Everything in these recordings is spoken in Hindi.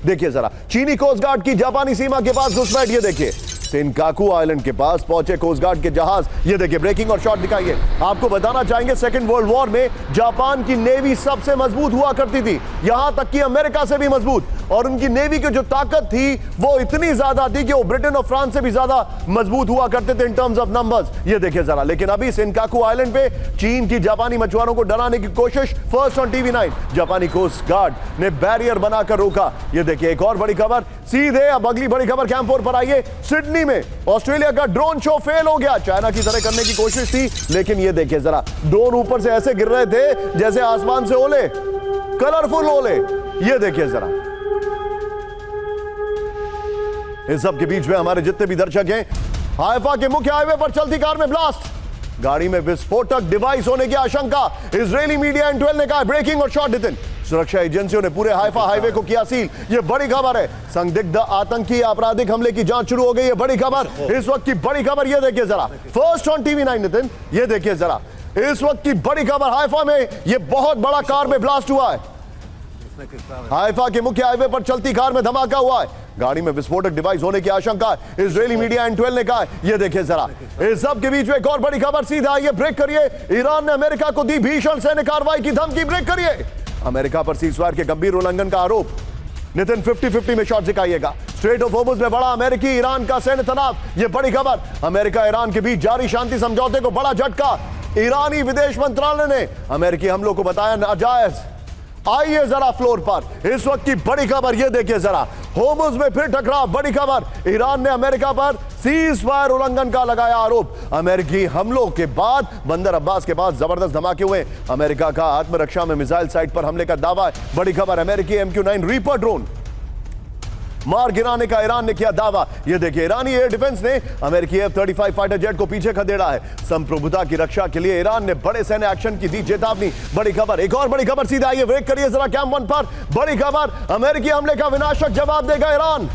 देखिए जरा, चीनी कोस्ट गार्ड की जापानी सीमा के पास घुसपैठ, ये देखिए सेनकाकू आइलैंड के पास पहुंचे कोस्ट गार्ड के जहाज। ये देखिए ब्रेकिंग और शॉट दिखाइए। आपको बताना चाहेंगे सेकंड वर्ल्ड वॉर में जापान की नेवी सबसे मजबूत हुआ करती थी, यहां तक कि अमेरिका से भी मजबूत, और उनकी नेवी की जो ताकत थी वो इतनी ज्यादा थी कि वो ब्रिटेन और फ्रांस से भी ज्यादा मजबूत हुआ करते थे इन टर्म्स ऑफ नंबर्स। ये देखिए जरा, लेकिन अभी सेनकाकू आइलैंड पे चीन की जापानी मछुआरों को डराने की कोशिश, फर्स्ट ऑन टीवी9, जापानी कोस्ट गार्ड ने बैरियर बनाकर रोका। ये देखिए एक और बड़ी खबर सीधे, अब अगली बड़ी खबर कैंप 4 पर आइए। सिडनी में ऑस्ट्रेलिया का ड्रोन शो फेल हो गया, चाइना की तरह करने की कोशिश थी, लेकिन ये देखिए जरा, ड्रोन ऊपर से ऐसे गिर रहे थे जैसे आसमान से ओले, कलरफुल ओले। ये देखिए जरा, इस सब के बीच में हमारे जितने भी दर्शक हैं, हाइफा के मुख्य हाईवे पर चलती कार में ब्लास्ट, गाड़ी में विस्फोटक डिवाइस होने की आशंका, इजरायली मीडिया N12 ने कहा। ब्रेकिंग और शॉट नितिन, सुरक्षा एजेंसियों ने पूरे हाइफा हाईवे को किया सील, ये बड़ी खबर है। संदिग्ध आतंकी आपराधिक हमले की जांच शुरू हो गई, ये बड़ी खबर, इस वक्त की बड़ी खबर। ये देखिए जरा, फर्स्ट ऑन टीवी9 नितिन, ये देखिए जरा, इस वक्त की बड़ी खबर, हाइफा में ये बहुत बड़ा कार में ब्लास्ट हुआ है। हाइफा के मुख्य हाईवे पर चलती कार में धमाका हुआ है, गाड़ी में विस्फोटक डिवाइस होने की आशंका, इजरायली मीडिया N12 ने कहा। यह देखिए जरा, इस सब के बीच में एक और बड़ी खबर, सीधा आइए ब्रेक करिए। ईरान ने अमेरिका को दी भीषण सैन्य कार्रवाई की धमकी, ब्रेक करिए। अमेरिका पर सीजफायर के गंभीर उल्लंघन का आरोप, नितिन 50-50 में शॉट दिखाइएगा। स्ट्रेट ऑफ होर्मुज में बढ़ा अमेरिकी ईरान का सैन्य तनाव, यह बड़ी खबर, अमेरिका ईरान के बीच जारी शांति समझौते को बड़ा झटका, ईरानी विदेश मंत्रालय ने अमेरिकी हमलों को बताया नाजायज। आइए जरा फ्लोर पर, इस वक्त की बड़ी खबर, यह देखिए जरा, होर्मुज में फिर टकराव, बड़ी खबर, ईरान ने अमेरिका पर सीज फायर उल्लंघन का लगाया आरोप। अमेरिकी हमलों के बाद बंदर अब्बास के पास जबरदस्त धमाके हुए, अमेरिका का आत्मरक्षा में मिसाइल साइट पर हमले का दावा है, बड़ी खबर, अमेरिकी MQ-9 रीपर ड्रोन मार गिराने का ईरान ने किया दावा। यह देखिए, ईरानी एयर डिफेंस ने अमेरिकी F-35 फाइटर जेट को पीछे खदेड़ा है। संप्रभुता की रक्षा के लिए ईरान ने बड़े सैन्य एक्शन की दी चेतावनी, बड़ी खबर। एक और बड़ी खबर, सीधा आइए ब्रेक करिए जरा कैंप 1 पर, बड़ी खबर, अमेरिकी हमले का विनाशक जवाब देगा ईरान।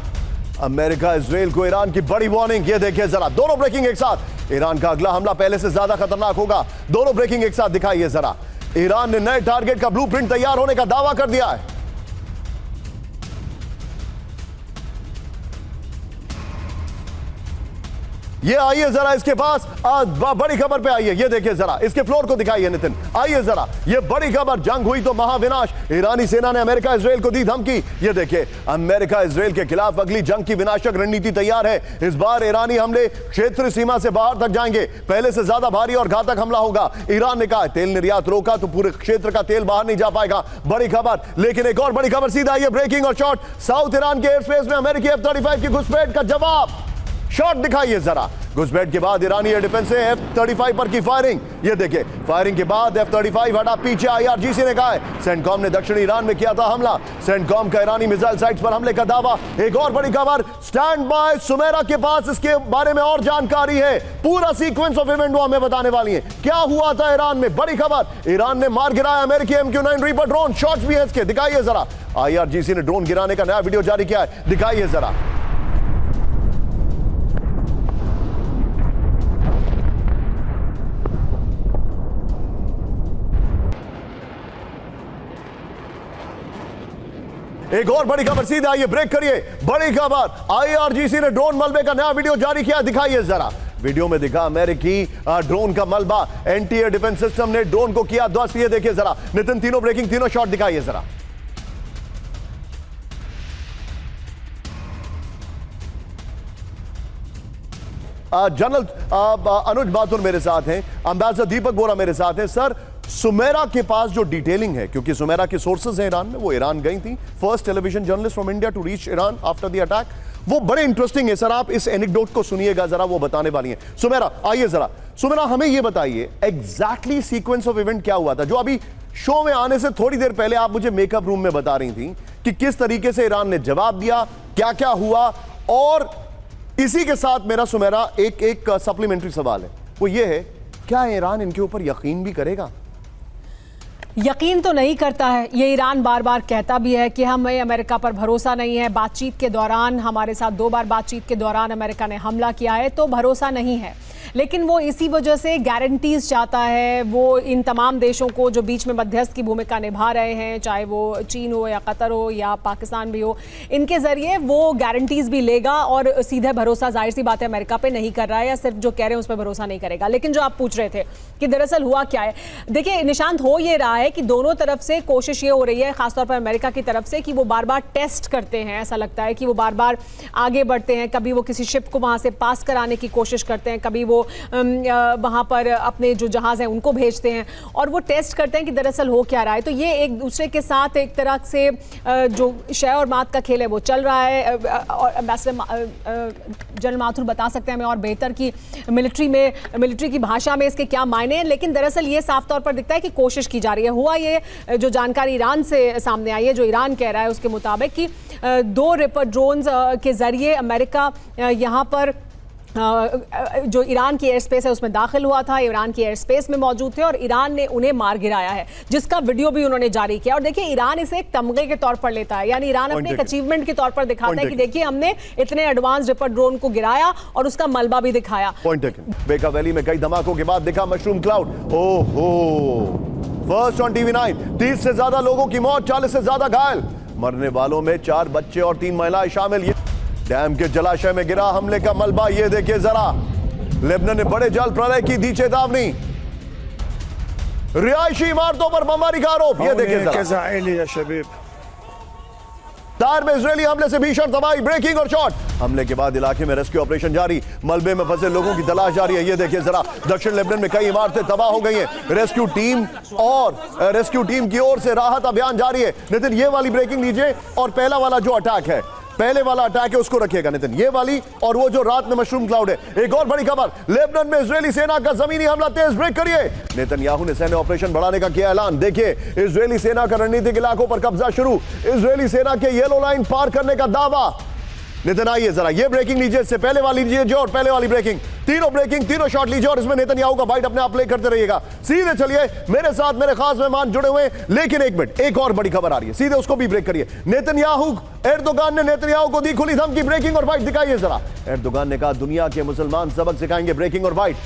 अमेरिका इजराइल को ईरान की बड़ी वार्निंग, ये देखिए जरा, दोनों ब्रेकिंग एक साथ, ईरान का अगला हमला पहले से ज्यादा खतरनाक होगा, दोनों ब्रेकिंग एक साथ दिखाइए जरा। ईरान ने नए टारगेट का ब्लूप्रिंट तैयार होने का दावा कर दिया है। ये आइए जरा इसके पास, बड़ी खबर पे आइए, ये देखिए जरा, इसके फ्लोर को दिखाइए नितिन, आइए जरा, ये बड़ी खबर, जंग हुई तो महाविनाश, ईरानी सेना ने अमेरिका इजराइल को दी धमकी। ये देखिए, अमेरिका इजराइल के खिलाफ अगली जंग की विनाशक रणनीति तैयार है। इस बार ईरानी हमले क्षेत्रीय सीमा से बाहर तक जाएंगे, पहले से ज्यादा भारी और घातक हमला होगा। ईरान ने कहा तेल निर्यात रोका तो पूरे क्षेत्र का तेल बाहर नहीं जा पाएगा, बड़ी खबर। लेकिन एक और बड़ी खबर, सीधा आइए ब्रेकिंग और शॉट, साउथ ईरान के एयर स्पेस में अमेरिकी F-35 की घुसपैठ का जवाब, शॉट दिखाइए जरा। घुसपैठ के बाद ईरानी एयर डिफेंस से F-35 पर की फायरिंग, ये देखिए, फायरिंग के बाद F-35 हटा पीछे, IRGC ने कहा है। सेंटकॉम ने दक्षिणी ईरान में किया था हमला, सेंटकॉम का ईरानी मिसाइल साइट्स पर हमले का दावा। एक और बड़ी खबर, स्टैंड बाय, सुमेरा के पास इसके बारे में और जानकारी है, पूरा सीक्वेंस ऑफ इवेंट वो हमें बताने वाली है, क्या हुआ था ईरान में, बड़ी खबर। ईरान ने मार गिराया अमेरिकी MQ-9 रीपर ड्रोन, शॉट्स भी है इसके, दिखाइए जरा। IRGC ने ड्रोन गिराने का नया वीडियो जारी किया है, दिखाइए जरा। एक और बड़ी खबर, सीधा आइए ब्रेक करिए, बड़ी खबर, IRGC ने ड्रोन मलबे का नया वीडियो जारी किया, दिखाइए जरा। वीडियो में दिखा अमेरिकी ड्रोन का मलबा, एंटी एयर डिफेंस सिस्टम ने ड्रोन को किया ध्वस्त, ये देखिए जरा नितिन, तीनों ब्रेकिंग, तीनों शॉट दिखाइए जरा। जनरल अनुज बाथुर मेरे साथ हैं, अंबेसडर दीपक बोरा मेरे साथ हैं। सर, सुमेरा के पास जो डिटेलिंग है, क्योंकि सुमेरा के सोर्सेज हैं ईरान में, वो ईरान गई थी, first television journalist from India to reach Iran after the attack, वो बड़े इंटरेस्टिंग है। सर, आप इस एनेक्डोट को सुनिएगा जरा, वो बताने वाली हैं। सुमेरा, आइए जरा। सुमेरा, हमें ये बताइए एग्जैक्टली सीक्वेंस ऑफ इवेंट क्या हुआ था, जो अभी शो में आने से थोड़ी देर पहले आप मुझे मेकअप रूम में बता रही थी कि किस तरीके से ईरान ने जवाब दिया, क्या क्या हुआ। और इसी के साथ मेरा सुमेरा एक सप्लीमेंट्री सवाल है, वो ये है, क्या ईरान इनके ऊपर यकीन भी करेगा? यकीन तो नहीं करता है, ये ईरान बार बार कहता भी है कि हमें अमेरिका पर भरोसा नहीं है। बातचीत के दौरान, हमारे साथ 2 बार बातचीत के दौरान अमेरिका ने हमला किया है, तो भरोसा नहीं है। लेकिन वो इसी वजह से गारंटीज चाहता है। वो इन तमाम देशों को जो बीच में मध्यस्थ की भूमिका निभा रहे हैं, चाहे वो चीन हो या कतर हो या पाकिस्तान भी हो, इनके जरिए वो गारंटीज भी लेगा और सीधे भरोसा जाहिर सी बात है अमेरिका पे नहीं कर रहा है, या सिर्फ जो कह रहे हैं उस पर भरोसा नहीं करेगा। लेकिन जो आप पूछ रहे थे कि दरअसल हुआ क्या है, देखिए निशांत, हो ये रहा है कि दोनों तरफ से कोशिश ये हो रही है, खासतौर पर अमेरिका की तरफ से, कि वो बार बार टेस्ट करते हैं। ऐसा लगता है कि वो बार बार आगे बढ़ते हैं, कभी वो किसी शिप को वहां से पास कराने की कोशिश करते हैं, कभी वो वहां पर अपने जो जहाज हैं उनको भेजते हैं और वो टेस्ट करते हैं कि दरअसल हो क्या रहा है। तो ये एक दूसरे के साथ एक तरह से जो शय और मात का खेल है वो चल रहा है। और जनरल माथुर बता सकते हैं हमें और बेहतर कि मिलिट्री की भाषा में इसके क्या मायने हैं, लेकिन दरअसल ये साफ तौर पर दिखता है कि कोशिश की जा रही है। हुआ ये जो जानकारी ईरान से सामने आई है, जो ईरान कह रहा है उसके मुताबिक कि 2 रिपर ड्रोन्स के जरिए अमेरिका यहाँ पर जो ईरान की एयर स्पेस है उसमें दाखिल हुआ था, ईरान की एयर स्पेस में मौजूद थे और ईरान ने उन्हें मार गिराया है, जिसका वीडियो भी उन्होंने जारी किया। और देखिए ईरान इसे एक तमगे के तौर पर लेता है, यानी ईरान अपने एक अचीवमेंट के तौर पर दिखाता है कि देखिए हमने इतने एडवांस रिपर ड्रोन को गिराया और उसका मलबा भी दिखाया। बेका वैली में कई धमाकों के बाद दिखा मशरूम क्लाउड। ओहो, फर्स्ट ऑन टीवी 9, 30 से ज्यादा लोगों की मौत, 40 से ज्यादा घायल, मरने वालों में 4 बच्चे और 3 महिलाएं शामिल। डैम के जलाशय में गिरा हमले का मलबा, ये देखिए जरा। लेबनान ने बड़े जल प्रलय की दी चेतावनी, रिहायशी इमारतों पर बमबारी का आरोप, ये देखिए जरा। तार में इजरायली हमले से भीषण तबाही, ब्रेकिंग और शॉट। हमले के बाद इलाके में रेस्क्यू ऑपरेशन जारी, मलबे में फंसे लोगों की तलाश जारी है, ये देखिए जरा। दक्षिण लेबनान में कई इमारतें तबाह हो गई हैं, रेस्क्यू टीम की ओर से राहत अभियान जारी है। नितिन, ये वाली ब्रेकिंग लीजिए और पहला वाला जो अटैक है, पहले वाला अटैक है उसको रखिएगा नितिन, ये वाली, और वो जो रात में मशरूम क्लाउड है। एक और बड़ी खबर, लेबनान में इजरायली सेना का जमीनी हमला तेज, ब्रेक करिए। नेतन्याहू ने सैन्य ऑपरेशन बढ़ाने का किया ऐलान। देखिए इजरायली सेना का रणनीतिक इलाकों पर कब्जा शुरू, इजरायली सेना के येलो लाइन पार करने का दावा। नितिन आइए जरा, ये ब्रेकिंग लीजिए, इससे पहले वाली लीजिए जो, और पहले वाली ब्रेकिंग, तीनों शॉट लीजिए और इसमें नेतन्याहू का बाइट अपने आप प्ले करते रहिएगा। सीधे चलिए, मेरे साथ मेरे खास मेहमान जुड़े हुए हैं, लेकिन एक मिनट, एक और बड़ी खबर आ रही है, सीधे उसको भी ब्रेक करिए। एर्दोगान ने नेतन्याहू को दी खुली धमकी, ब्रेकिंग और बाइट दिखाइए जरा। एर्दोगान ने कहा दुनिया के मुसलमान सबक सिखाएंगे, ब्रेकिंग और बाइट।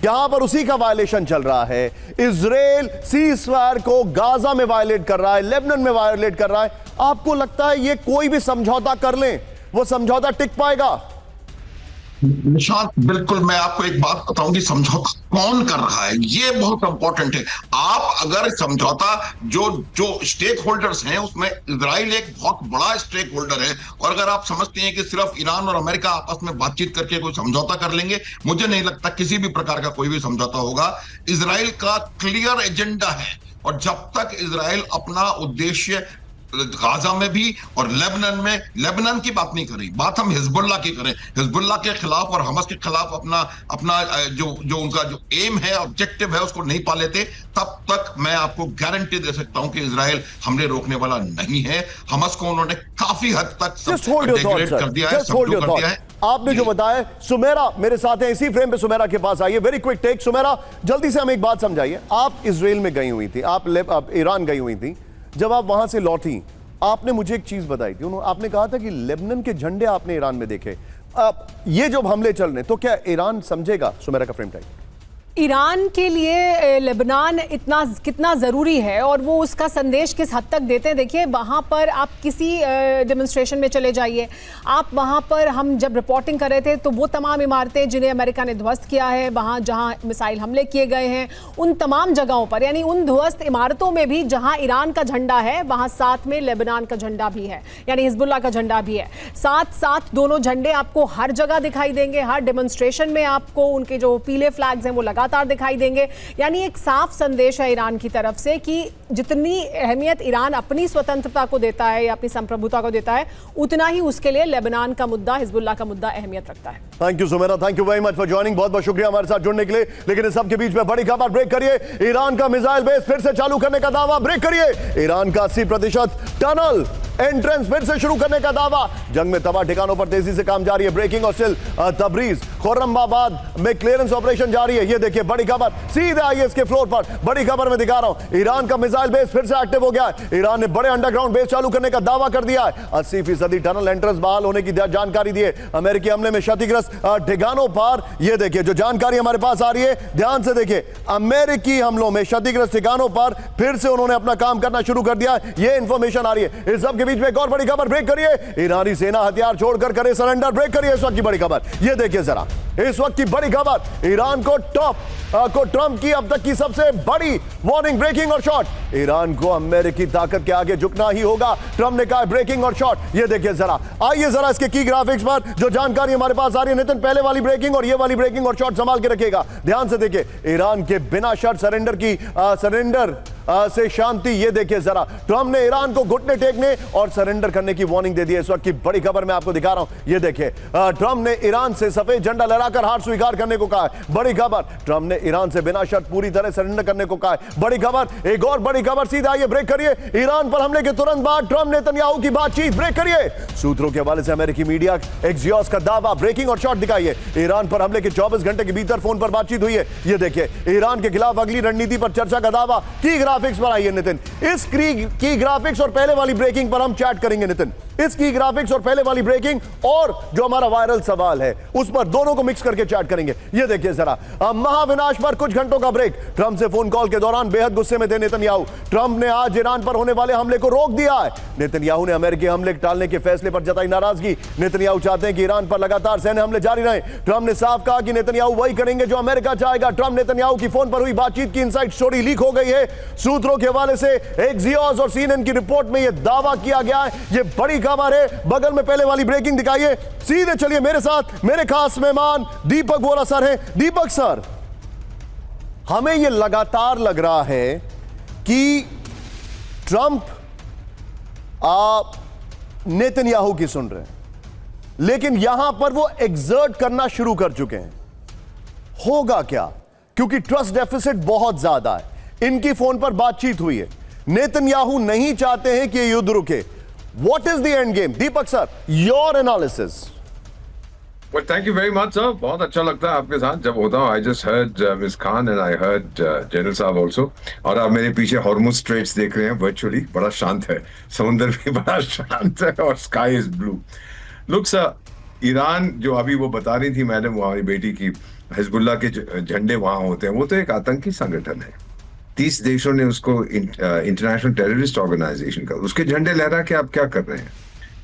यहां पर उसी का वायलेशन चल रहा है। इजराइल सीज़फायर को गाजा में वायलेट कर रहा है, लेबनान में वायलेट कर रहा है। आपको लगता है ये कोई भी समझौता कर लें, वो समझौता टिक पाएगा? निशांत, बिल्कुल। मैं आपको एक बात बताऊंगी, समझौता कौन कर रहा है ये बहुत इंपॉर्टेंट है। आप अगर समझौता जो स्टेक होल्डर्स हैं उसमें इजराइल एक बहुत बड़ा स्टेक होल्डर है, और अगर आप समझते हैं कि सिर्फ ईरान और अमेरिका आपस में बातचीत करके कोई समझौता कर लेंगे, मुझे नहीं लगता किसी भी प्रकार का कोई भी समझौता होगा। इजराइल का क्लियर एजेंडा है, और जब तक इजराइल अपना उद्देश्य गाजा में भी और लेबनान की बात नहीं करें, बात हम हिजबुल्ला की करें, हिजबुल्ला के खिलाफ और हमास के खिलाफ अपना जो उनका जो एम है, ऑब्जेक्टिव है, उसको नहीं पा लेते, तब तक मैं आपको गारंटी दे सकता हूं कि इजराइल हमले रोकने वाला नहीं है। हमास को उन्होंने काफी हद तक डेग्रेड कर दिया है। आपने जो बताया, सुमेरा मेरे साथ है इसी फ्रेम पे, सुमेरा के पास आइए, वेरी क्विक टेक। सुमेरा, जल्दी से हमें एक बात समझाइए। आप इजराइल में गई हुई थी, आप ईरान गई हुई थी, जब आप वहां से लौटी आपने मुझे एक चीज बताई थी, आपने कहा था कि लेबनान के झंडे आपने ईरान में देखे। ये जो हमले चल रहे, तो क्या ईरान समझेगा? सुमेरा का फ्रेम टाइम। ईरान के लिए लेबनान कितना ज़रूरी है और वो उसका संदेश किस हद तक देते हैं। देखिए वहाँ पर आप किसी डेमोन्स्ट्रेशन में चले जाइए, आप वहाँ पर, हम जब रिपोर्टिंग कर रहे थे तो वो तमाम इमारतें जिन्हें अमेरिका ने ध्वस्त किया है, वहाँ जहाँ मिसाइल हमले किए गए हैं, उन तमाम जगहों पर, यानी उन ध्वस्त इमारतों में भी जहाँ ईरान का झंडा है, वहाँ साथ में लेबनान का झंडा भी है, यानी हिजबुल्ला का झंडा भी है। साथ साथ दोनों झंडे आपको हर जगह दिखाई देंगे, हर डेमोन्स्ट्रेशन में आपको उनके जो पीले फ्लैग्स हैं वो लगातार दिखाई देंगे। यानी एक साफ संदेश है ईरान की तरफ से कि जितनी अहमियत ईरान अपनी स्वतंत्रता को देता है या अपनी संप्रभुता को देता है, उतना ही उसके लिए लेबनान का मुद्दा, हिजबुल्लाह का मुद्दा अहमियत रखता है। Thank you Sumera, thank you very much for joining. बहुत बहुत शुक्रिया हमारे साथ जुड़ने के लिए। लेकिन इस सब के बीच में बड़ी खबर, ब्रेक करिए। ईरान का मिसाइल बेस फिर से चालू करने का दावा, ब्रेक करिए। ईरान का 80% टनल एंट्रेंस फिर से शुरू करने का दावा। जंग में तबाह ठिकानों पर तेजी से काम जारी है, ब्रेकिंग और स्टिल तबरीज खुर्रमाबाद में क्लियरेंस ऑपरेशन जारी है। ये देखिए देखिए बड़ी खबर सीधे आई है इसके फ्लोर पर। बड़ी खबर में दिखा रहा हूं, ईरान का मिसाइल बेस फिर से एक्टिव हो गया है। ईरान ने बड़े अंडरग्राउंड बेस चालू करने का दावा कर दिया है। 80% टनल एंट्रेंस बहाल होने की जानकारी दी है। अमेरिकी हमले में क्षतिग्रस्त ठिकानों पर यह देखिए जो जानकारी हमारे पास आ रही है, ध्यान से देखिए, अमेरिकी हमलों में क्षतिग्रस्त ठिकानों पर फिर से उन्होंने अपना काम करना शुरू कर दिया। यह इंफॉर्मेशन आ रही है। इस सब के बीच में एक और बड़ी खबर, ब्रेक करिए, ईरानी सेना हथियार छोड़कर करे सरेंडर। ब्रेक करिए इस वक्त की बड़ी खबर, यह देखिए जरा इस वक्त की बड़ी खबर, ईरान को ट्रंप की अब तक की सबसे बड़ी वार्निंग, ब्रेकिंग और शॉर्ट। ईरान को अमेरिकी ताकत के आगे झुकना ही होगा, ट्रंप ने कहा ब्रेकिंग और शॉर्ट। ये देखिए जरा, आइए जरा इसके की ग्राफिक्स पर जो जानकारी हमारे पास आ रही है। नितिन, पहले वाली ब्रेकिंग और ये वाली ब्रेकिंग और शॉर्ट संभाल के रखिएगा, ध्यान से देखिए। ईरान के बिना शर्त सरेंडर से शांति। ये देखिए जरा, ट्रंप ने ईरान को घुटने टेकने और सरेंडर करने की वार्निंग दे दी है। इस वक्त की बड़ी खबर मैं आपको दिखा रहा हूं, ये देखिए, ट्रंप ने ईरान से सफेद झंडा लहराकर हार स्वीकार करने को कहा है। बड़ी खबर, ट्रंप ने ईरान से बिना शर्त पूरी तरह सरेंडर करने को कहा है। बड़ी खबर, एक और बड़ी खबर सीधा आइए, ब्रेक करिए। ईरान पर हमले के तुरंत बाद ट्रंप नेतन्याहू की बातचीत, ब्रेक करिए। सूत्रों के हवाले से अमेरिकी मीडिया एक्सियोस का दावा, ब्रेकिंग और शॉर्ट दिखाइए। ईरान पर हमले के 24 घंटे के भीतर फोन पर बातचीत हुई है। ये देखिए, ईरान के खिलाफ अगली रणनीति पर चर्चा का दावा। की ग्राफिक्स पर आइए नितिन, इस की ग्राफिक्स और पहले वाली ब्रेकिंग पर हम चैट करेंगे नितिन। इस की ग्राफिक्स और पहले वाली ब्रेकिंग और जो हमारा वायरल सवाल है उस पर दोनों को मिक्स करके चैट करेंगे। ये देखिए जरा, महाविनाश पर कुछ घंटों का ब्रेक। ट्रंप से फोन कॉल के दौरान बेहद गुस्से में थे नेतन्याहू। ट्रंप ने आज ईरान पर होने वाले हमले को रोक दिया है। नेतन्याहू ने अमेरिकी हमले टालने के फैसले पर जताई नाराजगी। नेतन्याहू चाहते हैं कि ईरान पर लगातार सैन्य हमले जारी रहें। ट्रंप ने साफ कहा कि नेतन्याहू वही करेंगे जो अमेरिका चाहेगा। ट्रंप नेतन्याहू की फोन पर हुई बातचीत की इनसाइड स्टोरी लीक हो गई है। सूत्रों के हवाले से एक्सियोस और सीएनएन की रिपोर्ट में यह दावा किया गया है। यह बड़ी खबर है। बगल में पहले वाली ब्रेकिंग दिखाइए। सीधे चलिए मेरे साथ, मेरे खास मेहमान दीपक वोरा सर हैं। दीपक सर, हमें यह लगातार लग रहा है कि ट्रंप नेतन्याहू की सुन रहे हैं, लेकिन यहां पर वो एक्सर्ट करना शुरू कर चुके हैं। होगा क्या? क्योंकि ट्रस्ट डेफिसिट बहुत ज्यादा है। इनकी फोन पर बातचीत हुई है। नेतन्याहू नहीं चाहते हैं कि ये युद्ध रुके। What is the end game? Deepak sir, your analysis. Well, thank you very much, sir. बहुत अच्छा लगता है आपके साथ जब होता हूँ. I just heard Ms. Khan and I heard General साहब also. और आप मेरे पीछे हॉर्मुज स्ट्रेट्स देख रहे हैं virtually. बड़ा शांत है, समुद्र भी बड़ा शांत है और sky is blue. Look sir, Iran जो अभी वो बता रही थी मैडम, हमारी बेटी की, हिजबुल्लाह के झंडे वहां होते हैं, वो तो एक आतंकी संगठन है। 30 देशों ने उसको इंटरनेशनल टेररिस्ट ऑर्गेनाइजेशन का, उसके झंडे लहरा के आप क्या कर रहे हैं?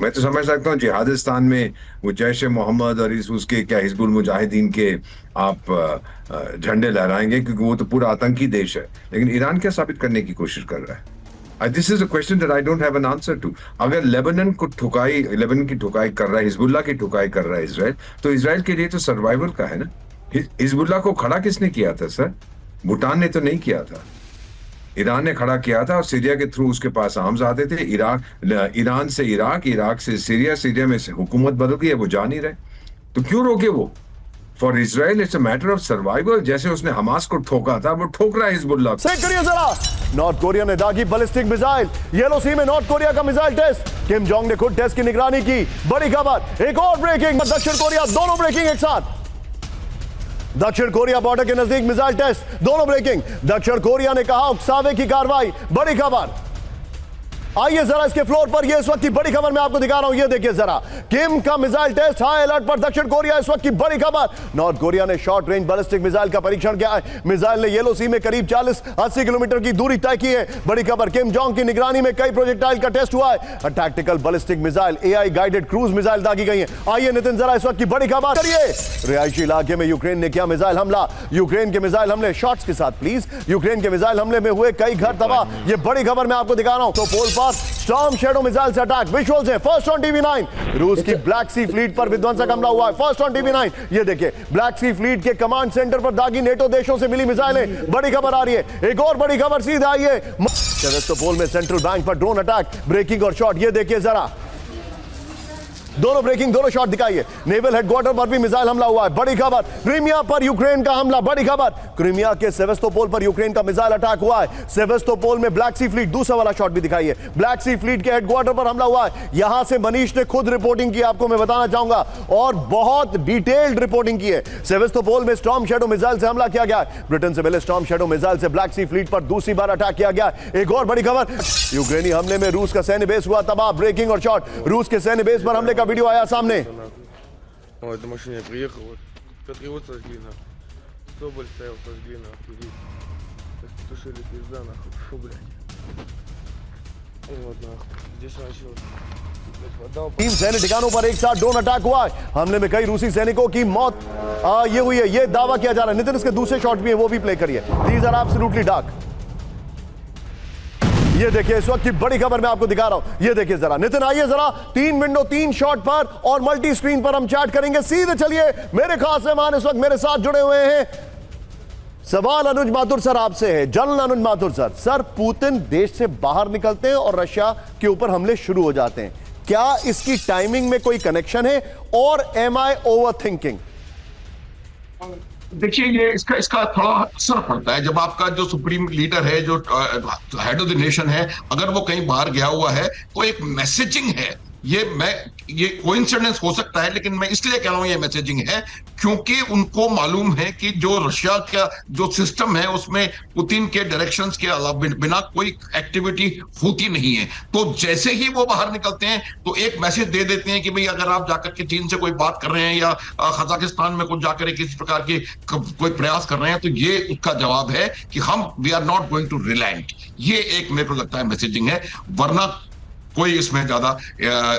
मैं तो समझ सकता हूँ जिहादिस्तान में वो जैश ए मोहम्मद और उसके क्या हिजबुल मुजाहिदीन के आप झंडे लहराएंगे क्योंकि वो तो पूरा आतंकी देश है। लेकिन ईरान क्या साबित करने की कोशिश कर रहा है? This is a question that I don't have an answer to. अगर लेबनान की ठुकाई कर रहा है, हिजबुल्लाह की ठुकाई कर रहा है इजराइल, तो इजराइल के लिए तो सर्वाइवल का है ना। हिजबुल्लाह को खड़ा किसने किया था सर? भूटान ने तो नहीं किया था, ईरान ने खड़ा किया था। और सीरिया के थ्रू उसके पास आर्म्स आते थे। ईरान से इराक, इराक से सीरिया, सीरिया में से हुकूमत बदल गई है, वो जा नहीं रहे, तो क्यों रोके वो? For Israel it's a matter of survival. जैसे उसने हमास को ठोका था, वो ठोक रहा है हिजबुल्लाह। चेक करिए जरा, नॉर्थ कोरिया ने दागी बैलिस्टिक मिसाइल। येलो सी में नॉर्थ कोरिया का मिसाइल टेस्ट। किम जोंग ने खुद टेस्ट की निगरानी की। बड़ी खबर, एक और ब्रेकिंग, दक्षिण कोरिया, दोनों ब्रेकिंग एक साथ। दक्षिण कोरिया बॉर्डर के नजदीक मिसाइल टेस्ट, दोनों ब्रेकिंग। दक्षिण कोरिया ने कहा उकसावे की कार्रवाई। बड़ी खबर, आइए जरा इसके फ्लोर पर, ये इस वक्त की बड़ी खबर मैं आपको दिखा रहा हूं। ये देखिए जरा, किम का मिसाइल टेस्ट, हाई अलर्ट पर दक्षिण कोरिया। इस वक्त की बड़ी खबर, नॉर्थ कोरिया ने शॉर्ट रेंज बैलिस्टिक मिसाइल का परीक्षण किया है। मिसाइल ने येलो सी में करीब 40-80 किलोमीटर की दूरी तय की है। बड़ी खबर, किम जोंग की निगरानी में कई प्रोजेक्टाइल का टेस्ट हुआ है। Tactical ballistic missile, AI guided cruise missile दागी गई है। आइए नितिन जरा इस वक्त की बड़ी खबर करिए। रिहायशी इलाके में यूक्रेन ने किया मिसाइल हमला। यूक्रेन के मिसाइल हमले, शॉट्स के साथ प्लीज। यूक्रेन के मिसाइल हमले में हुए कई घर तबाह। ये बड़ी खबर मैं आपको दिखा रहा हूं। तो पोल पास स्टॉर्म शैडो मिसाइल से अटैक, विजुअल्स हैं फर्स्ट ऑन TV9। रूस की ब्लैक सी फ्लीट पर विध्वंसक हमला हुआ है, फर्स्ट ऑन TV9। ये देखिए, ब्लैक सी फ्लीट के कमांड सेंटर पर दागी नेटो देशों से मिली मिसाइलें। बड़ी खबर आ रही है। एक और बड़ी खबर सीधे आई है, सेवेस्तोपोल में सेंट्रल बैंक पर ड्रोन अटैक, ब्रेकिंग और शॉट। ये देखिए जरा, दोनों ब्रेकिंग दोनों शॉट दिखाइए। नेवल हेडक्वार्टर पर भी मिसाइल हमला हुआ है, बड़ी खबर। क्रीमिया पर यूक्रेन का हमला, बड़ी खबर। क्रीमिया के सेवेस्तोपोल पर यूक्रेन का मिसाइल अटैक हुआ है। सेवेस्तोपोल में ब्लैक सी फ्लीट, दूसरा वाला शॉट भी दिखाइए। ब्लैक सी फ्लीट के हेडक्वार्टर पर हमला हुआ है। यहां से मनीष ने खुद रिपोर्टिंग की, आपको मैं बताना चाहूंगा, और बहुत डिटेल्ड रिपोर्टिंग की है। सेवेस्तोपोल में स्टॉर्म शैडो मिसाइल से हमला किया गया है। ब्रिटेन से मिले स्टॉर्म शैडो मिसाइल से ब्लैक सी फ्लीट पर दूसरी बार अटैक किया गया। एक और बड़ी खबर, यूक्रेनी हमले में रूस का सैन्य बेस हुआ तबाह, ब्रेकिंग और शॉट। रूस के सैन्य बेस पर हमले का वीडियो आया सामने। Ой, до машины я приехал, вот, Петр вот сожгли, нахуй. Соболь стоял, сожгли, нахуй, здесь. Тушили, пизда, нахуй, фу, блядь. И вот, нахуй, здесь начал, блядь, вода упала. 3 सैन्य ठिकानों पर एक साथ ड्रोन अटैक हुआ है। हमले में कई रूसी सैनिकों की मौत ये हुई है, ये दावा किया जा रहा है। नितिन, इसके दूसरे शॉट भी है, वो भी प्ले करिए। These are absolutely dark. ये देखिए इस वक्त की बड़ी खबर मैं आपको दिखा रहा हूं, ये देखिए जरा। नितिन आइए जरा, 3 विंडो 3 शॉट पर और मल्टी स्क्रीन पर हम चैट करेंगे। सीधे चलिए, मेरे खास मेहमान इस वक्त मेरे साथ जुड़े हुए हैं। सवाल अनुज माथुर सर आपसे है, जनरल अनुज माथुर सर। सर, पुतिन देश से बाहर निकलते हैं और रशिया के ऊपर हमले शुरू हो जाते हैं, क्या इसकी टाइमिंग में कोई कनेक्शन है, और एम आई ओवर थिंकिंग? देखिए, ये इसका थोड़ा असर पड़ता है जब आपका जो सुप्रीम लीडर है, जो हेड ऑफ द नेशन है, अगर वो कहीं बाहर गया हुआ है तो एक मैसेजिंग है। ये कोइंसिडेंस हो सकता है, लेकिन मैं इसलिए कह रहा हूं ये मैसेजिंग है क्योंकि उनको मालूम है कि जो रशिया का जो सिस्टम है उसमें पुतिन के डायरेक्शंस के अलावा बिना कोई एक्टिविटी होती नहीं है। तो जैसे ही वो बाहर निकलते हैं तो एक मैसेज दे देते हैं कि भाई अगर आप जाकर के चीन से कोई बात कर रहे हैं या कजाकिस्तान में कुछ जाकर किसी प्रकार के कोई प्रयास कर रहे हैं, तो ये उसका जवाब है कि we are not going to relent. ये एक मेरे को लगता है मैसेजिंग है, वरना कोई इसमें ज्यादा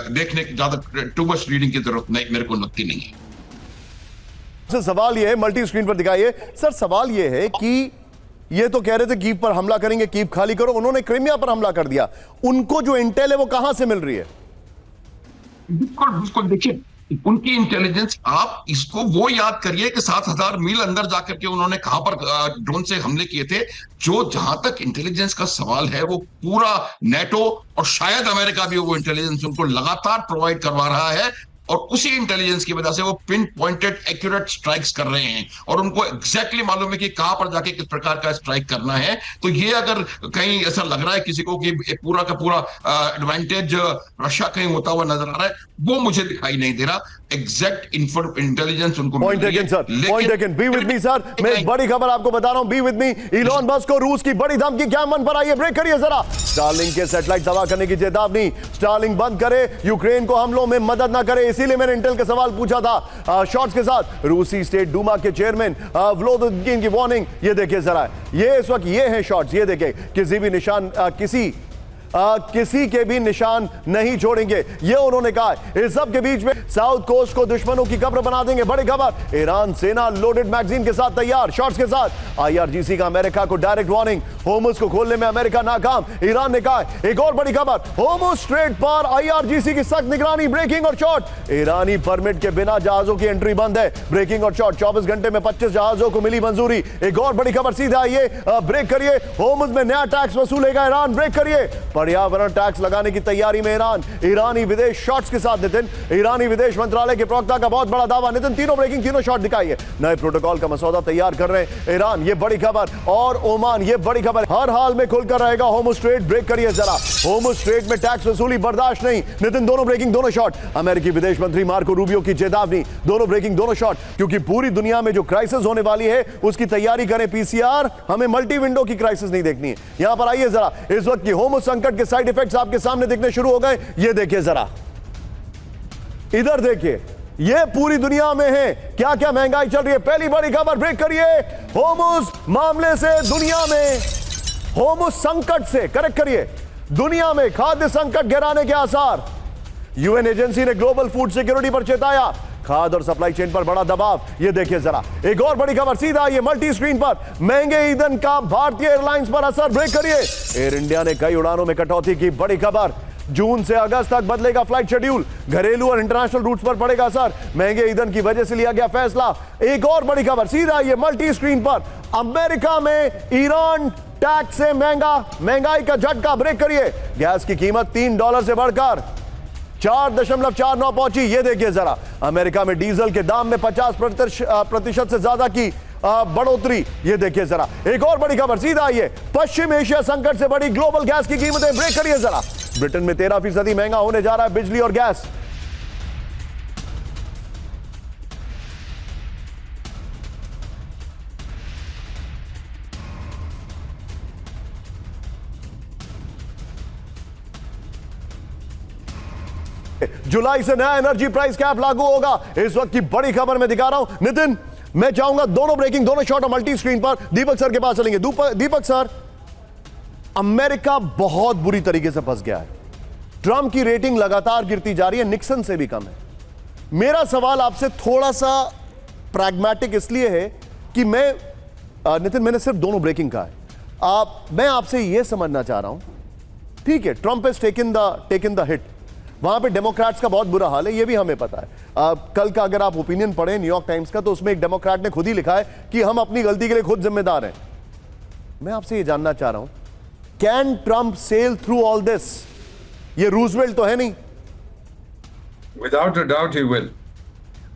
देखने की ज्यादा टू मच रीडिंग की जरूरत नहीं, मेरे को लगती नहीं है। सवाल ये है, मल्टी स्क्रीन पर दिखाइए सर। सवाल ये है कि ये तो कह रहे थे कीव पर हमला करेंगे, कीव खाली करो, उन्होंने क्रीमिया पर हमला कर दिया। उनको जो इंटेल है वो कहां से मिल रही है? बिल्कुल बिल्कुल, देखिए उनकी इंटेलिजेंस, आप इसको वो याद करिए कि 7,000 मील अंदर जाकर के उन्होंने कहां पर ड्रोन से हमले किए थे। जहां तक इंटेलिजेंस का सवाल है, वो पूरा नेटो और शायद अमेरिका भी वो इंटेलिजेंस उनको लगातार प्रोवाइड करवा रहा है, और उसी इंटेलिजेंस की वजह से वो पिन पॉइंटेड एक्यूरेट स्ट्राइक्स कर रहे हैं, और उनको एग्जैक्टली मालूम है कि कहां पर जाके किस प्रकार का स्ट्राइक करना है। तो ये अगर कहीं ऐसा लग रहा है किसी को कि पूरा का पूरा एडवांटेज रशिया कहीं होता हुआ नजर आ रहा है, वो मुझे दिखाई नहीं दे रहा। एग्जैक्ट इंटेलिजेंस उनको point taken sir, point taken. B with me sir, मैं एक बड़ी खबर आपको बता रहा हूं, B with me. Elon Musk को रूस की बड़ी धमकी, क्या मन पर आई है, ब्रेक करिए जरा। स्टारलिंक के सैटेलाइट तबाह करने की चेतावनी, स्टारलिंक बंद करे, यूक्रेन को हमलों में मदद ना करे, इसीलिए मैंने इंटेल के सवाल पूछा था शॉर्ट्स के साथ। रूसी स्टेट डूमा के चेयरमैन व्लादिमीर की वार्निंग, ये देखिए जरा, ये इस वक्त ये है शॉर्ट्स, ये देखिए किसी भी निशान किसी के भी निशान नहीं छोड़ेंगे, ये उन्होंने कहा। इस सब के बीच में साउथ कोस्ट को दुश्मनों की कब्र बना देंगे, बड़ी खबर। ईरान सेना लोडेड मैगजीन के साथ तैयार, शॉर्ट्स के साथ। आईआरजीसी का अमेरिका को डायरेक्ट वार्निंग, होर्मुज को खोलने में अमेरिका नाकाम, ईरान ने कहा। एक और बड़ी खबर, होर्मुज स्ट्रेट पर आईआरजीसी की सख्त निगरानी, ब्रेकिंग और शॉर्ट। ईरानी परमिट के बिना जहाजों की एंट्री बंद है, ब्रेकिंग और शॉर्ट। 24 घंटे में 25 जहाजों को मिली मंजूरी। एक और बड़ी खबर, सीधा आइए, ब्रेक करिए। होर्मुज में नया टैक्स वसूलेगा ईरान, ब्रेक करिए। पर्यावरण टैक्स लगाने की तैयारी में ईरान। ईरानी विदेश शॉट्स के साथ नितिन, ईरानी विदेश मंत्रालय के प्रवक्ता का बहुत बड़ा दावा। नितिन, तीनों ब्रेकिंग, तीनों शॉट दिखाइए। नए प्रोटोकॉल का मसौदा तैयार कर रहे हैं ईरान, ये बड़ी खबर। और ओमान, ये बड़ी खबर। हर हाल में खुलकर रहेगा होर्मुज स्ट्रेट, ब्रेक करिए जरा। होर्मुज स्ट्रेट में टैक्स वसूली बर्दाश्त नहीं। नितिन, दोनों ब्रेकिंग, दोनों शॉट। अमेरिकी विदेश मंत्री मार्को रूबियो की चेतावनी, दोनों ब्रेकिंग, दोनों शॉट। क्योंकि पूरी दुनिया में जो क्राइसिस होने वाली है उसकी तैयारी करें, पीसीआर, हमें मल्टी विंडो की क्राइसिस नहीं देखनी है। यहां पर आइए जरा, इस वक्त की होर्मुज संकट के साइड इफेक्ट्स आपके सामने दिखने शुरू हो गए, ये देखिए जरा, इधर देखिए, ये पूरी दुनिया में है, क्या क्या महंगाई चल रही है। पहली बड़ी खबर, ब्रेक करिए। होर्मुज मामले से दुनिया में, होर्मुज संकट से, करेक्ट करिए, दुनिया में खाद्य संकट गहराने के आसार। यूएन एजेंसी ने ग्लोबल फूड सिक्योरिटी पर चेताया, खाद्य और सप्लाई चेन पर बड़ा दबाव। ये देखिए जरा, एक और बड़ी खबर, सीधा ये मल्टी स्क्रीन पर, महंगे ईंधन का भारतीय एयरलाइंस पर असर, ब्रेक करिए। एयर इंडिया ने कई उड़ानों में कटौती की, बड़ी खबर। जून से अगस्त तक बदलेगा फ्लाइट शेड्यूल, घरेलू और इंटरनेशनल रूट्स पर पड़ेगा असर, महंगे ईंधन की वजह से लिया गया फैसला। एक और बड़ी खबर, सीधा ये मल्टी स्क्रीन पर, अमेरिका में ईरान टैक्स से महंगाई का झटका, ब्रेक करिए। गैस की कीमत $3 से बढ़कर 4.49 पहुंची। ये देखिए जरा, अमेरिका में डीजल के दाम में 50% से ज्यादा की बढ़ोतरी। ये देखिए जरा, एक और बड़ी खबर सीधा आइए, पश्चिम एशिया संकट से बड़ी ग्लोबल गैस की कीमतें ब्रेक करिए जरा। ब्रिटेन में 13% महंगा होने जा रहा है बिजली और गैस। जुलाई से नया एनर्जी प्राइस कैप लागू होगा। इस वक्त की बड़ी खबर मैं दिखा रहा हूं। नितिन, मैं चाहूंगा दोनों ब्रेकिंग, दोनों शॉट मल्टी स्क्रीन पर। दीपक सर के पास चलेंगे। दीपक सर, अमेरिका बहुत बुरी तरीके से फंस गया है। ट्रंप की रेटिंग लगातार गिरती जा रही है, निक्सन से भी कम है। मेरा सवाल आपसे थोड़ा सा प्रैग्मेटिक इसलिए है कि नितिन, मैंने सिर्फ दोनों ब्रेकिंग कहा है। मैं आपसे यह समझना चाह रहा हूं, ठीक है, Trump has taken the hit, वहां पे डेमोक्रेट्स का बहुत बुरा हाल है, ये भी हमें पता है। कल का अगर आप ओपिनियन पढ़ें न्यूयॉर्क टाइम्स का, तो उसमें एक डेमोक्रेट ने खुद ही लिखा है कि हम अपनी गलती के लिए खुद जिम्मेदार हैं। मैं आपसे ये जानना चाह रहा हूं, can Trump sail through all this? ये रूजवेल्ट तो है नहीं। Without a doubt he will.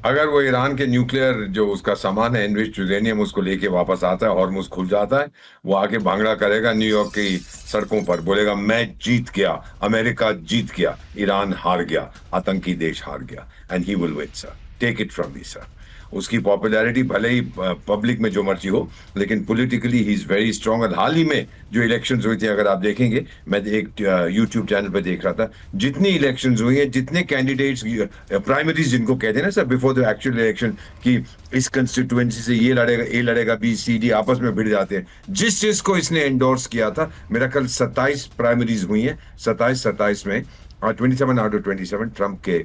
अगर वो ईरान के न्यूक्लियर जो उसका सामान है, एनरिच्ड यूरेनियम, उसको लेके वापस आता है, हॉर्मुज़ खुल जाता है, वो आके भांगड़ा करेगा न्यूयॉर्क की सड़कों पर, बोलेगा मैं जीत गया, अमेरिका जीत गया, ईरान हार गया, आतंकी देश हार गया, and he will win sir, take it from me sir. उसकी पॉपुलैरिटी भले ही पब्लिक में जो मर्जी हो, लेकिन politically he is very strong. और हाल ही में जो इलेक्शंस हुई थी, अगर आप देखेंगे, मैं एक यूट्यूब चैनल पर देख रहा था, जितनी इलेक्शंस हुई हैं, जितने कैंडिडेट्स, प्राइमरीज जिनको कहते हैं ना sir, before the actual election, कि इस कंस्टिट्यूएंसी से ये लड़ेगा, बी सी डी आपस में भिड़ जाते हैं। जिस चीज को इसने एंडोर्स किया था, मेरा कल 27 प्राइमरीज हुई हैं, 27 में 27 आउट ऑफ 27 ट्रंप के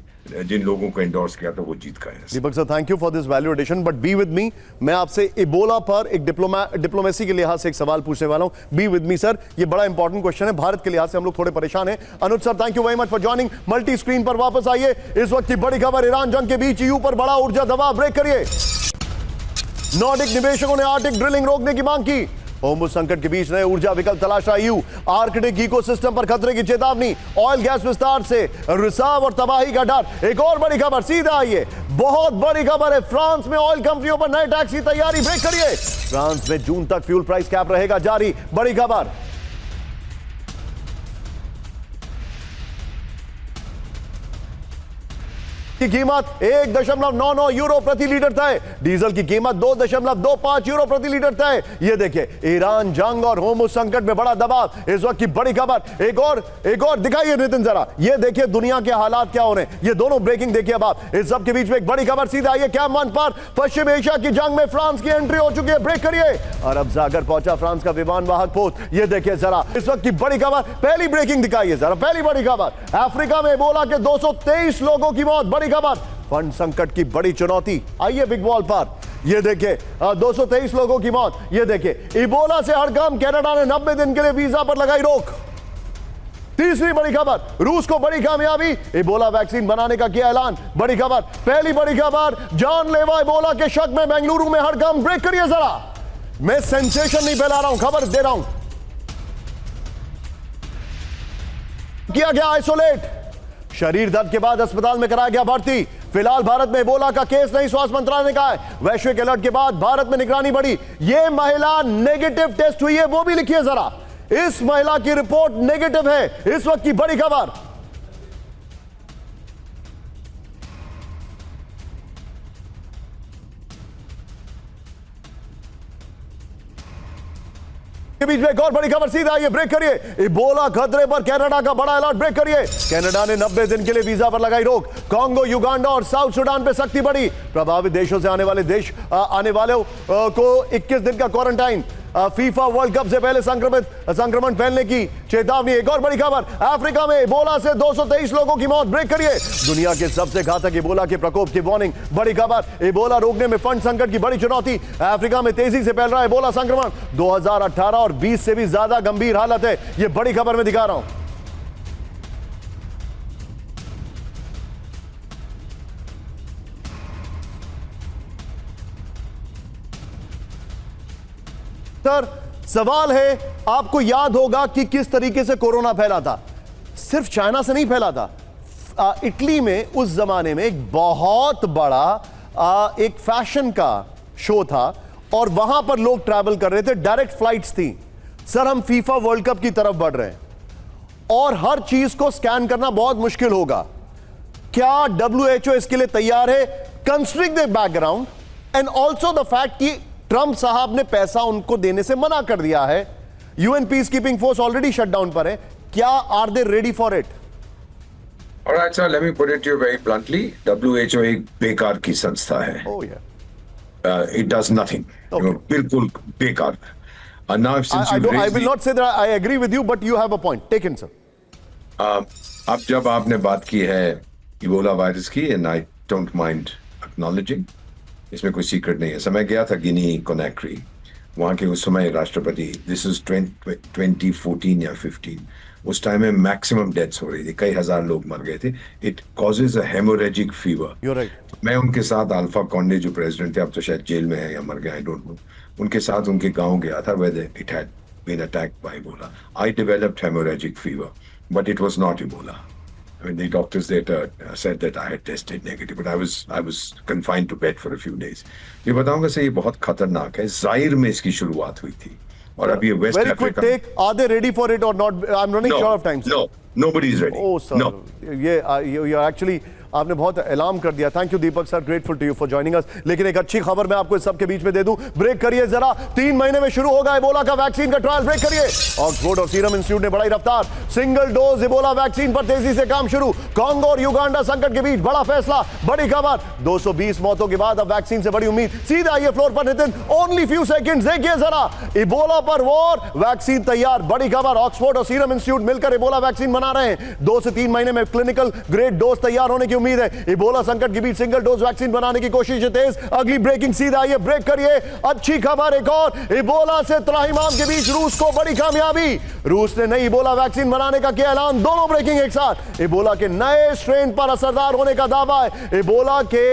जिन लोगों को एंडोर्स किया था वो जीत गए। Deepak sir, thank you for this value addition, but be with me. मैं आपसे इबोला पर एक डिप्लोमेसी के लिहाज से एक सवाल पूछने वाला हूं। बी विद मी सर, ये बड़ा इंपॉर्टेंट क्वेश्चन है, भारत के लिहाज से हम लोग थोड़े परेशान हैं। Anuj sir, thank you very much for joining. Multi screen पर वापस आइए। इस वक्त की बड़ी खबर, ईरान जंग के बीच ईयू पर बड़ा ऊर्जा दबाव, ब्रेक करिए। नॉर्डिक निवेशकों ने आर्टिक ड्रिलिंग रोकने की मांग की। होर्मुज़ संकट के बीच नए ऊर्जा विकल्प तलाश रहा ईयू। आर्कटिक इकोसिस्टम पर खतरे की चेतावनी। ऑयल गैस विस्तार से रिसाव और तबाही का डर। एक और बड़ी खबर, सीधा आइए, बहुत बड़ी खबर है, फ्रांस में ऑयल कंपनियों पर नए टैक्स की तैयारी, ब्रेक करिए। फ्रांस में जून तक फ्यूल प्राइस कैप रहेगा जारी, बड़ी खबर। की कीमत 1.99 यूरो प्रति लीटर तय। डीजल की कीमत 2.25 यूरो प्रति लीटर तय। ये देखिए, ईरान जंग और होर्मुज़ संकट में बड़ा दबाव। इस वक्त की बड़ी खबर, एक और दिखाइए नितिन जरा। ये देखिए दुनिया के हालात क्या हो रहे हैं। ये दोनों ब्रेकिंग देखिए अब आप। इस सब के बीच में एक बड़ी खबर, सीधा आइए क्या मंच पर। पश्चिम एशिया की जंग में फ्रांस की एंट्री हो चुकी है, ब्रेक करिए। अरब सागर पहुंचा फ्रांस का विमान वाहक पोत। ये देखिए जरा, इस वक्त की बड़ी खबर, पहली ब्रेकिंग दिखाइए जरा, पहली बड़ी खबर। अफ्रीका में इबोला के 223 लोगों की मौत, बड़ी खबर। फंड संकट की बड़ी चुनौती, आइए बिग वॉल पर। ये देखिए 223 लोगों की मौत। ये देखिए, इबोला से हड़कंप, कनाडा ने 90 दिन के लिए वीजा पर लगाई रोक। तीसरी बड़ी खबर, रूस को बड़ी कामयाबी, इबोला वैक्सीन बनाने का किया ऐलान, बड़ी खबर। पहली बड़ी खबर, जानलेवा इबोला के शक में बेंगलुरु में हड़कंप, ब्रेक करिए जरा। मैं सेंसेशन नहीं फैला रहा हूं, खबर दे रहा हूं। किया गया आइसोलेट, शरीर दर्द के बाद अस्पताल में कराया गया भर्ती। फिलहाल भारत में इबोला का केस नहीं, स्वास्थ्य मंत्रालय ने कहा है। वैश्विक अलर्ट के बाद भारत में निगरानी बढ़ी। यह महिला नेगेटिव टेस्ट हुई है, वो भी लिखिए जरा। इस महिला की रिपोर्ट नेगेटिव है। इस वक्त की बड़ी खबर, के बीच में एक और बड़ी खबर, सीधा आइए ब्रेक करिए। इबोला खतरे पर कनाडा का बड़ा अलर्ट, ब्रेक करिए। कनाडा ने 90 दिन के लिए वीजा पर लगाई रोक। कांगो, युगांडा और साउथ सुडान पे सख्ती बढ़ी। प्रभावित देशों से आने वालों को 21 दिन का क्वारंटाइन। फीफा वर्ल्ड कप से पहले संक्रमण फैलने की चेतावनी। एक और बड़ी खबर, अफ्रीका में इबोला से 223 लोगों की मौत, ब्रेक करिए। दुनिया के सबसे घातक इबोला के प्रकोप की वार्निंग, बड़ी खबर। इबोला रोकने में फंड संकट की बड़ी चुनौती। अफ्रीका में तेजी से फैल रहा है इबोला संक्रमण। 2018 और 20 से भी ज्यादा गंभीर हालत है। यह बड़ी खबर मैं दिखा रहा हूं। सर, सवाल है, आपको याद होगा कि किस तरीके से कोरोना फैला था। सिर्फ चाइना से नहीं फैला था, इटली में उस जमाने में एक बहुत बड़ा एक फैशन का शो था और वहां पर लोग ट्रैवल कर रहे थे, डायरेक्ट फ्लाइट्स थी। सर हम फीफा वर्ल्ड कप की तरफ बढ़ रहे हैं और हर चीज को स्कैन करना बहुत मुश्किल होगा। क्या WHO इसके लिए तैयार है, considering the background and also the fact कि ट्रंप साहब ने पैसा उनको देने से मना कर दिया है, UN peace keeping force already shut down पर है, क्या are they ready for it? All right, sir, let me put it to you very bluntly. WHO एक बेकार की संस्था है. Oh yeah. It does nothing. Okay. बिल्कुल बेकार. Now since I you will not say that I agree with you, but you have a point. Take in, sir. अब जब आपने बात की है इबोला वायरस की, and I don't mind acknowledging, इसमें कोई सीक्रेट नहीं है। समय गया था गिनी कोनेक्री, वहाँ के उस समय राष्ट्रपति, दिस इज 2014 या 15, उस टाइम में मैक्सिमम डेथ्स हो रही थी, कई हजार लोग मर गए थे। It causes a haemorrhagic fever. You're right. मैं उनके साथ अल्फा कॉन्डे जो प्रेसिडेंट थे, अब तो शायद जेल में है या मर गए, आई डोंट नो, उनके साथ उनके गांव गया था where it had been attacked by Ebola. I developed hemorrhagic fever, but it was not Ebola. I mean, the doctors later said that I had tested negative, but I was confined to bed for a few days. ये बताऊंगा सर, ये बहुत खतरनाक है। जाहिर में इसकी शुरुआत हुई थी और अभी west Very quick Africa. take. Are they ready for it or not? I'm running short of time. sir. No, nobody is ready. Oh, sir. No. ये एक्चुअली आपने बहुत ऐलान कर दिया। Thank you Deepak sir, grateful to you for joining us. लेकिन एक अच्छी खबर मैं आपको इस सब के बीच में दे दूं, ब्रेक करिए जरा। 3 महीने में शुरू होगा इबोला का वैक्सीन का ट्रायल, ब्रेक करिए। ऑक्सफोर्ड और सीरम इंस्टीट्यूट ने बढ़ाई रफ्तार, सिंगल डोज इबोला वैक्सीन पर तेजी से काम शुरू। कांगो और युगांडा संकट के बीच बड़ा फैसला, बड़ी खबर। 220 मौतों के बाद अब वैक्सीन से बड़ी उम्मीद। सीधे आइए फ्लोर पर नितिन, ओनली फ्यू सेकंड्स, देखिए जरा इबोला पर वॉर, वैक्सीन तैयार, बड़ी खबर। ऑक्सफोर्ड और सीरम इंस्टीट्यूट मिलकर इबोला वैक्सीन बना रहे हैं। 2 से 3 महीने में क्लिनिकल ग्रेड डोज तैयार होने की उम्मीद है। इबोला संकट के बीच सिंगल डोज वैक्सीन बनाने की कोशिश है तेज। अगली ब्रेकिंग, सीधा आइए ब्रेक करिए। अच्छी खबर एक और, इबोला से त्राहिमाम के बीच रूस को बड़ी कामयाबी। रूस ने नई इबोला वैक्सीन बनाने का किया ऐलान। दोनों ब्रेकिंग एक साथ। इबोला के नए स्ट्रेन पर असरदार होने का दावा है। इबोला के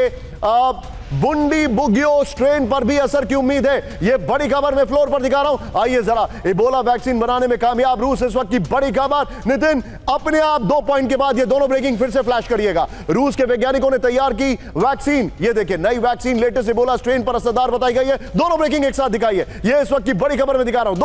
बुंडी बुगियो स्ट्रेन पर भी असर की उम्मीद है। यह बड़ी खबर मैं फ्लोर पर दिखा रहा हूं। आइए जरा, इबोला वैक्सीन बनाने में कामयाब रूस, इस वक्त की बड़ी खबर। नितिन, अपने आप 2 पॉइंट के बाद ये दोनों ब्रेकिंग फिर से फ्लैश करिएगा। रूस के वैज्ञानिकों ने तैयार की वैक्सीन, ये देखिए नई वैक्सीन लेटेस्ट इबोला स्ट्रेन पर असरदार बताई गई है। दोनों ब्रेकिंग एक साथ दिखाइए। ये इस वक्त की बड़ी खबर मैं दिखा रहा हूं।